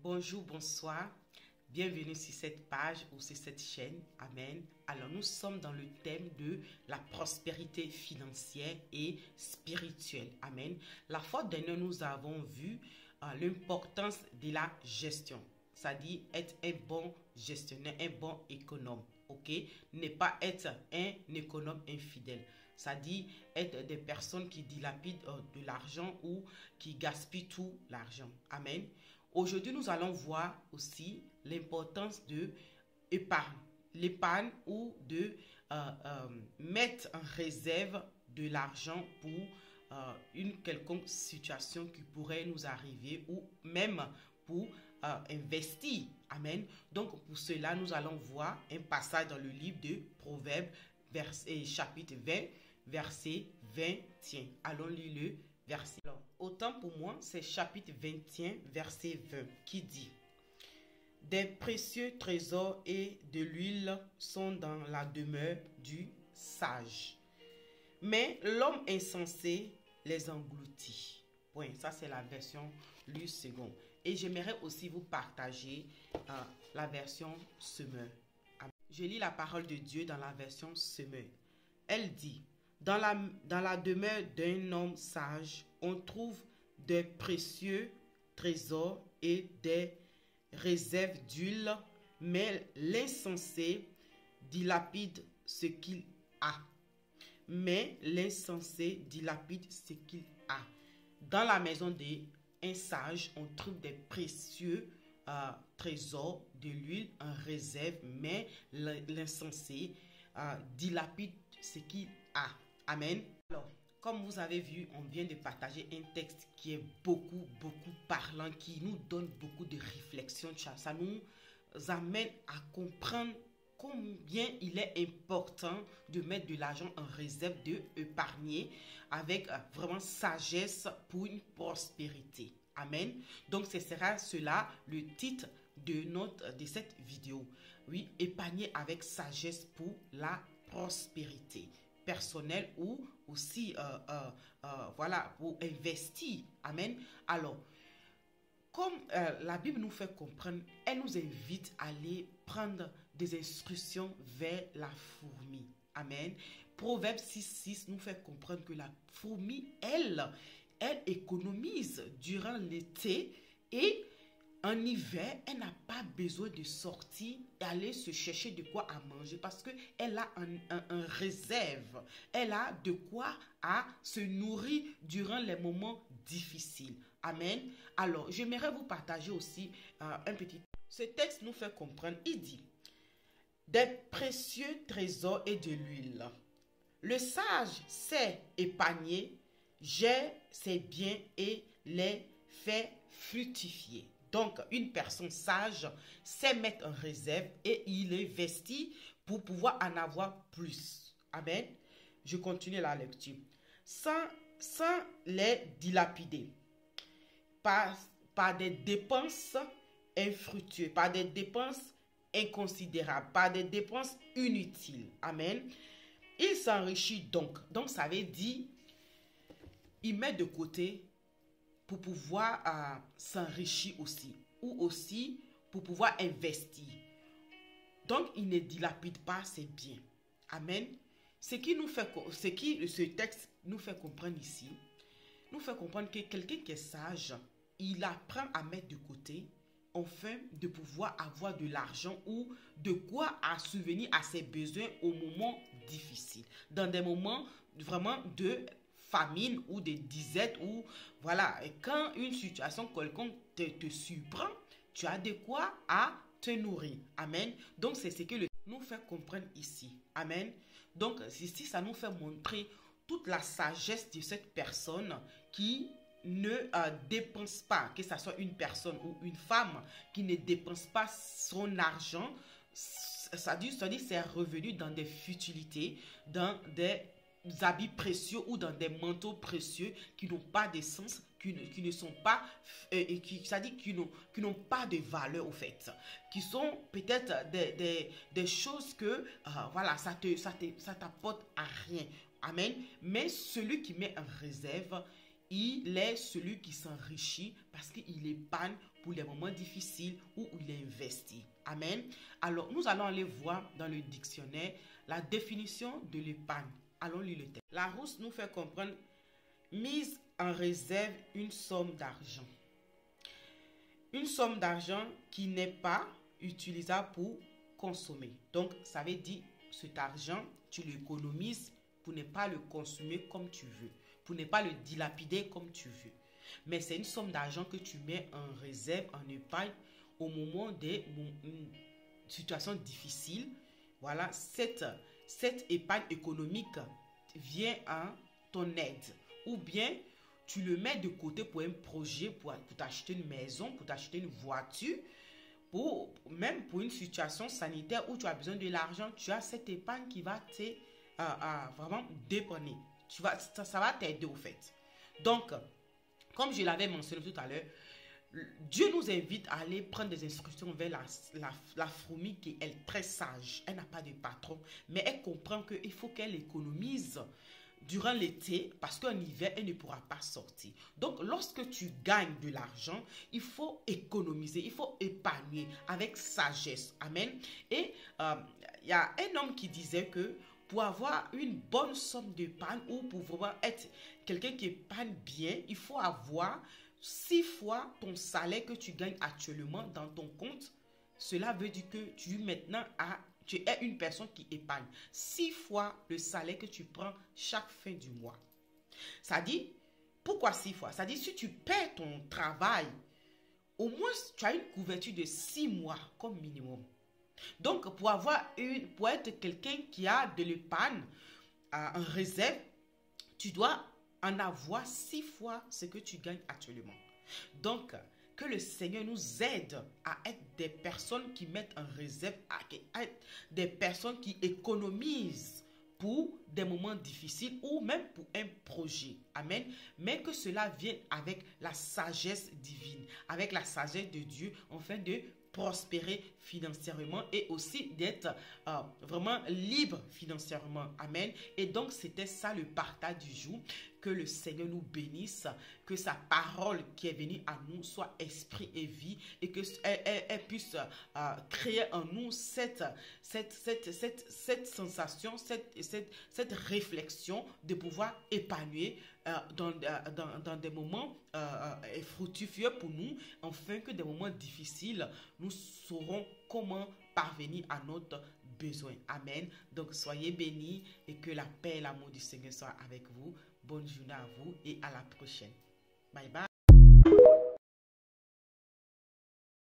Bonjour, bonsoir. Bienvenue sur cette page ou sur cette chaîne. Amen. Alors, nous sommes dans le thème de la prospérité financière et spirituelle. Amen. La fois dernière, nous avons vu l'importance de la gestion. C'est-à-dire être un bon gestionnaire, un bon économe. Ok? Ne pas être un économe infidèle. C'est-à-dire être des personnes qui dilapident de l'argent ou qui gaspillent tout l'argent. Amen. Aujourd'hui, nous allons voir aussi l'importance de l'épargne. L'épargne ou de mettre en réserve de l'argent pour une quelconque situation qui pourrait nous arriver ou même pour investir. Amen. Donc, pour cela, nous allons voir un passage dans le livre de Proverbes, chapitre 20, verset 21. Allons lire le verset. Alors, autant pour moi, c'est chapitre 21, verset 20, qui dit: des précieux trésors et de l'huile sont dans la demeure du sage, mais l'homme insensé les engloutit. Point. Ça, c'est la version Lue Seconde. Et j'aimerais aussi vous partager la version Semeur. Je lis la parole de Dieu dans la version Semeur. Elle dit: dans la demeure d'un homme sage, on trouve des précieux trésors et des réserves d'huile, mais l'insensé dilapide ce qu'il a. Mais l'insensé dilapide ce qu'il a. Dans la maison d'un sage, on trouve des précieux trésors, de l'huile en réserve, mais l'insensé dilapide ce qu'il a. Amen. Alors, comme vous avez vu, on vient de partager un texte qui est beaucoup parlant, qui nous donne beaucoup de réflexion. Ça nous amène à comprendre combien il est important de mettre de l'argent en réserve, d'épargner avec vraiment sagesse pour une prospérité. Amen. Donc, ce sera cela le titre de cette vidéo. Oui, épargner avec sagesse pour la prospérité personnelle ou aussi voilà, pour investir. Amen. Alors, comme la Bible nous fait comprendre, elle nous invite à aller prendre des instructions vers la fourmi. Amen. Proverbe 6:6 nous fait comprendre que la fourmi, elle économise durant l'été et en hiver, elle n'a pas besoin de sortir et aller se chercher de quoi à manger parce qu'elle a un réserve. Elle a de quoi à se nourrir durant les moments difficiles. Amen. Alors, j'aimerais vous partager aussi un petit... Ce texte nous fait comprendre, il dit: des précieux trésors et de l'huile. Le sage sait épargner, gère ses biens et les fait fructifier. Donc, une personne sage sait mettre en réserve et il investit pour pouvoir en avoir plus. Amen. Je continue la lecture. Sans les dilapider par des dépenses infructueuses, par des dépenses inconsidérables, par des dépenses inutiles. Amen. Il s'enrichit donc. Donc, ça veut dire, il met de côté pour pouvoir s'enrichir aussi, ou aussi pour pouvoir investir. Donc, il ne dilapide pas ses biens. Amen. Ce ce texte nous fait comprendre ici, nous fait comprendre que quelqu'un qui est sage, il apprend à mettre de côté afin de pouvoir avoir de l'argent ou de quoi à subvenir à ses besoins au moment difficile, dans des moments vraiment de famine ou de disette ou voilà, quand une situation quelconque te surprend, tu as de quoi à te nourrir. Amen. Donc, c'est ce que nous fait comprendre ici. Amen. Donc, ici, ça nous fait montrer toute la sagesse de cette personne qui ne dépense pas, que ce soit une personne ou une femme qui ne dépense pas son argent, ça dit ses revenus dans des futilités, dans des habits précieux ou dans des manteaux précieux qui n'ont pas de sens, qui ne sont pas, qui n'ont pas de valeur au fait, qui sont peut-être des choses que, voilà, ça t'apporte à rien. Amen. Mais celui qui met en réserve, il est celui qui s'enrichit parce qu'il épargne pour les moments difficiles où il est investi. Amen. Alors, nous allons aller voir dans le dictionnaire la définition de l'épargne. Allons lire le texte. Larousse nous fait comprendre mise en réserve une somme d'argent. Une somme d'argent qui n'est pas utilisable pour consommer. Donc, ça veut dire cet argent, tu l'économises pour ne pas le consommer comme tu veux, pour ne pas le dilapider comme tu veux. Mais c'est une somme d'argent que tu mets en réserve, en épargne, au moment des situations difficiles. Voilà, cette épargne économique vient en ton aide. Ou bien, tu le mets de côté pour un projet, pour t'acheter une maison, pour t'acheter une voiture, même pour une situation sanitaire où tu as besoin de l'argent, tu as cette épargne qui va te vraiment dépanner. Ça va t'aider au fait. Donc, comme je l'avais mentionné tout à l'heure, Dieu nous invite à aller prendre des instructions vers la fourmi qui est très sage. Elle n'a pas de patron, mais elle comprend qu'il faut qu'elle économise durant l'été parce qu'en hiver, elle ne pourra pas sortir. Donc, lorsque tu gagnes de l'argent, il faut économiser, il faut épargner avec sagesse. Amen. Et il y a un homme qui disait que pour avoir une bonne somme d'épargne ou pour vraiment être quelqu'un qui épargne bien, il faut avoir 6 fois ton salaire que tu gagnes actuellement dans ton compte. Cela veut dire que tu es une personne qui épargne 6 fois le salaire que tu prends chaque fin du mois. Ça dit, pourquoi 6 fois? Ça dit, si tu perds ton travail, au moins tu as une couverture de 6 mois comme minimum. Donc, pour être quelqu'un qui a de l'épargne en réserve, tu dois en avoir 6 fois ce que tu gagnes actuellement. Donc, que le Seigneur nous aide à être des personnes qui mettent en réserve, à être des personnes qui économisent pour des moments difficiles ou même pour un projet. Amen. Mais que cela vienne avec la sagesse divine, avec la sagesse de Dieu, afin de prospérer financièrement et aussi d'être vraiment libre financièrement. Amen. Et donc, c'était ça le partage du jour. Que le Seigneur nous bénisse, que sa parole qui est venue à nous soit esprit et vie et qu'elle puisse créer en nous cette sensation, cette réflexion de pouvoir épanouir dans des moments fructueux pour nous, afin que des moments difficiles, nous saurons comment parvenir à notre besoin. Amen. Donc, soyez bénis et que la paix et l'amour du Seigneur soient avec vous. Bonne journée à vous et à la prochaine. Bye bye.